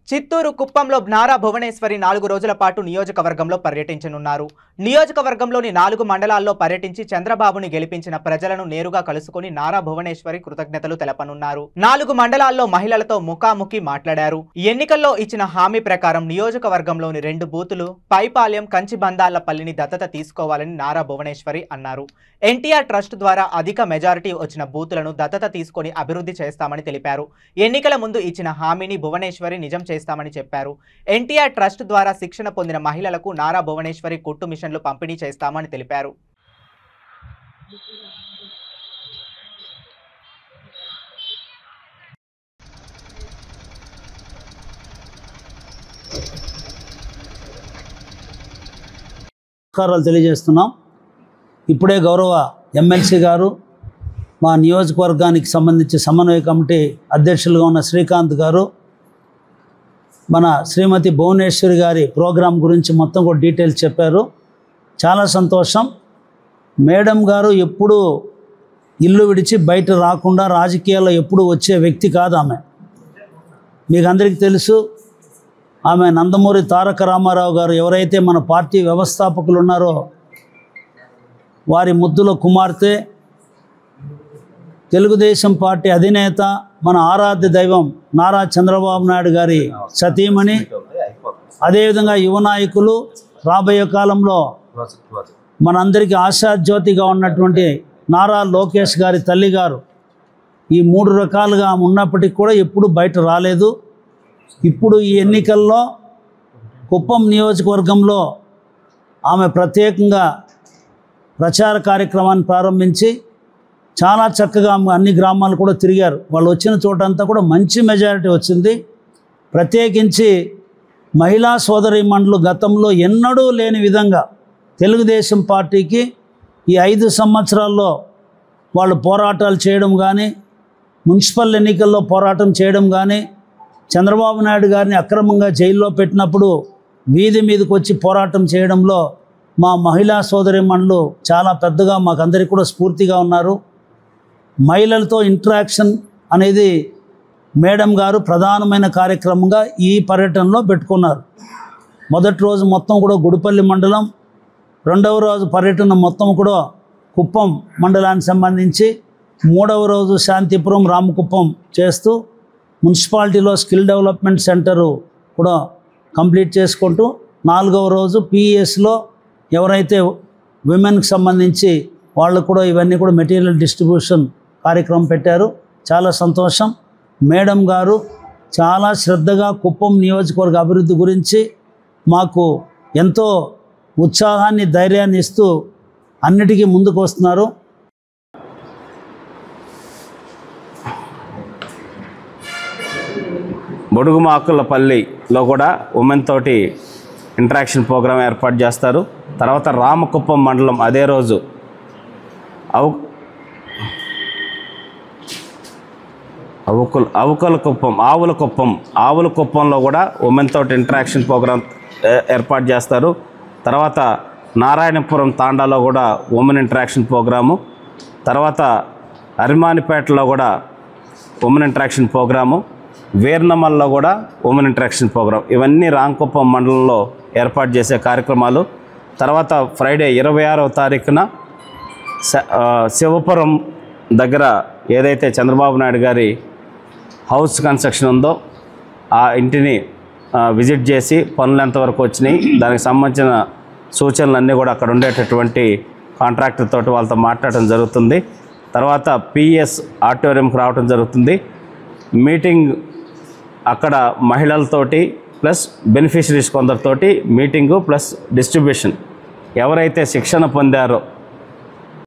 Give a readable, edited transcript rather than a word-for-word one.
చిత్తూరు కుప్పంలో నారా భువనేశ్వరి 4 రోజుల పాటు నియోజకవర్గంలో పర్యటించనున్నారు. నియోజకవర్గంలోని 4 మండలాల్లో పర్యటించి చంద్రబాబుని గెలిపించిన ప్రజలను నేరుగా కలుసుకొని నారా భువనేశ్వరి కృతజ్ఞతలు తెలపనున్నారు. 4 మండలాల్లో మహిళలతో ముఖాముఖి మాట్లాడారు. ఎన్నికల్లో ఇచ్చిన హామీ ప్రకారం నియోజకవర్గంలోని 2 బూతులు పైపాలెం, కంచిబందాలపల్లిని దత్తత తీసుకోవాలని నారా భువనేశ్వరి అన్నారు. ఎన్టీఆర్ ట్రస్ట్ ద్వారా అధిక మెజారిటీ వచ్చిన బూతులను దత్తత తీసుకొని అభివృద్ధి చేస్తామని తెలిపారు. ఎన్నికల ముందు ఇచ్చిన హామీని భువనేశ్వరి నిజం చేస్తామని చెప్పారు. ఎన్టీఆర్ ట్రస్ట్ ద్వారా శిక్షణ పొందిన మహిళలకు నారా భువనేశ్వరి కుట్టు మిషన్లు పంపిణీ చేస్తామని తెలిపారు. తెలియజేస్తున్నాం. ఇప్పుడే గౌరవ ఎమ్మెల్సీ గారు మా నియోజకవర్గానికి సంబంధించి సమన్వయ కమిటీ అధ్యక్షులుగా ఉన్న శ్రీకాంత్ గారు మన శ్రీమతి భువనేశ్వరి గారి ప్రోగ్రాం గురించి మొత్తం కూడా డీటెయిల్స్ చెప్పారు. చాలా సంతోషం. మేడం గారు ఎప్పుడు ఇల్లు విడిచి బయట రాకుండా రాజకీయాల్లో ఎప్పుడు వచ్చే వ్యక్తి కాదు ఆమె. మీకు అందరికీ తెలుసు, ఆమె నందమూరి తారక రామారావు గారు ఎవరైతే మన పార్టీ వ్యవస్థాపకులు ఉన్నారో వారి ముద్దుల కుమార్తె, తెలుగుదేశం పార్టీ అధినేత, మన ఆరాధ్య దైవం నారా చంద్రబాబు నాయుడు గారి సతీమణి, అదేవిధంగా యువ నాయకులు, రాబోయే కాలంలో మనందరికీ ఆశాజ్యోతిగా ఉన్నటువంటి నారా లోకేష్ గారి తల్లి గారు ఈ 3 రకాలుగా ఉన్నప్పటికీ కూడా ఎప్పుడు బయట రాలేదు. ఇప్పుడు ఈ ఎన్నికల్లో కుప్పం నియోజకవర్గంలో ఆమె ప్రత్యేకంగా ప్రచార కార్యక్రమాన్ని ప్రారంభించి చాలా చక్కగా అన్ని గ్రామాలు కూడా తిరిగారు. వాళ్ళు వచ్చిన చోటంతా కూడా మంచి మెజారిటీ వచ్చింది. ప్రత్యేకించి మహిళా సోదరీమణులు గతంలో ఎన్నడూ లేని విధంగా తెలుగుదేశం పార్టీకి ఈ 5 సంవత్సరాల్లో వాళ్ళు పోరాటాలు చేయడం కానీ, మున్సిపల్ ఎన్నికల్లో పోరాటం చేయడం కానీ, చంద్రబాబు నాయుడు గారిని అక్రమంగా జైల్లో పెట్టినప్పుడు వీధి మీదకి వచ్చి పోరాటం చేయడంలో మా మహిళా సోదరీమణులు చాలా పెద్దగా మాకందరికీ కూడా స్ఫూర్తిగా ఉన్నారు. మహిళలతో ఇంటరాక్షన్ అనేది మేడం గారు ప్రధానమైన కార్యక్రమంగా ఈ పర్యటనలో పెట్టుకున్నారు. మొదటి రోజు మొత్తం కూడా గుడిపల్లి మండలం, రెండవ రోజు పర్యటన మొత్తం కూడా కుప్పం మండలానికి సంబంధించి, మూడవ రోజు శాంతిపురం, రామకుప్పం చేస్తూ మున్సిపాలిటీలో స్కిల్ డెవలప్మెంట్ సెంటరు కూడా కంప్లీట్ చేసుకుంటూ, 4వ రోజు పిఎస్లో ఎవరైతే విమెన్కి సంబంధించి వాళ్ళు కూడా ఇవన్నీ కూడా మెటీరియల్ డిస్ట్రిబ్యూషన్ కార్యక్రమం పెట్టారు. చాలా సంతోషం. మేడం గారు చాలా శ్రద్ధగా కుప్పం నియోజకవర్గ అభివృద్ధి గురించి మాకు ఎంతో ఉత్సాహాన్ని, ధైర్యాన్ని ఇస్తూ అన్నిటికీ ముందుకు వస్తున్నారు. బొడుగుమాకులపల్లిలో కూడా ఉమెన్ తోటి ఇంటరాక్షన్ ప్రోగ్రాం ఏర్పాటు చేస్తారు. తర్వాత రామకుప్పం మండలం అదే రోజు ఆవులకుప్పంలో కూడా ఉమెన్ తోటి ఇంటరాక్షన్ ప్రోగ్రాం ఏర్పాటు చేస్తారు. తర్వాత నారాయణపురం తాండాలో కూడా ఉమెన్ ఇంటరాక్షన్ ప్రోగ్రాము, తర్వాత అరిమానిపేటలో కూడా ఉమెన్ ఇంటరాక్షన్ ప్రోగ్రాము, వీర్నమల్లో కూడా ఉమెన్ ఇంటరాక్షన్ ప్రోగ్రాం, ఇవన్నీ రామకుప్పం మండలంలో ఏర్పాటు చేసే కార్యక్రమాలు. తర్వాత ఫ్రైడే 26వ తారీఖున శివపురం దగ్గర ఏదైతే చంద్రబాబు నాయుడు గారి హౌస్ కన్స్ట్రక్షన్ ఉందో ఆ ఇంటిని విజిట్ చేసి పనులు ఎంతవరకు వచ్చినాయి, దానికి సంబంధించిన సూచనలన్నీ కూడా అక్కడ ఉండేటటువంటి కాంట్రాక్టర్ తోటి వాళ్ళతో మాట్లాడటం జరుగుతుంది. తర్వాత పిఎస్ ఆడిటోరియంకి రావడం జరుగుతుంది. మీటింగ్ అక్కడ మహిళలతోటి ప్లస్ బెనిఫిషరీస్ కొందరితోటి మీటింగు ప్లస్ డిస్ట్రిబ్యూషన్. ఎవరైతే శిక్షణ పొందారో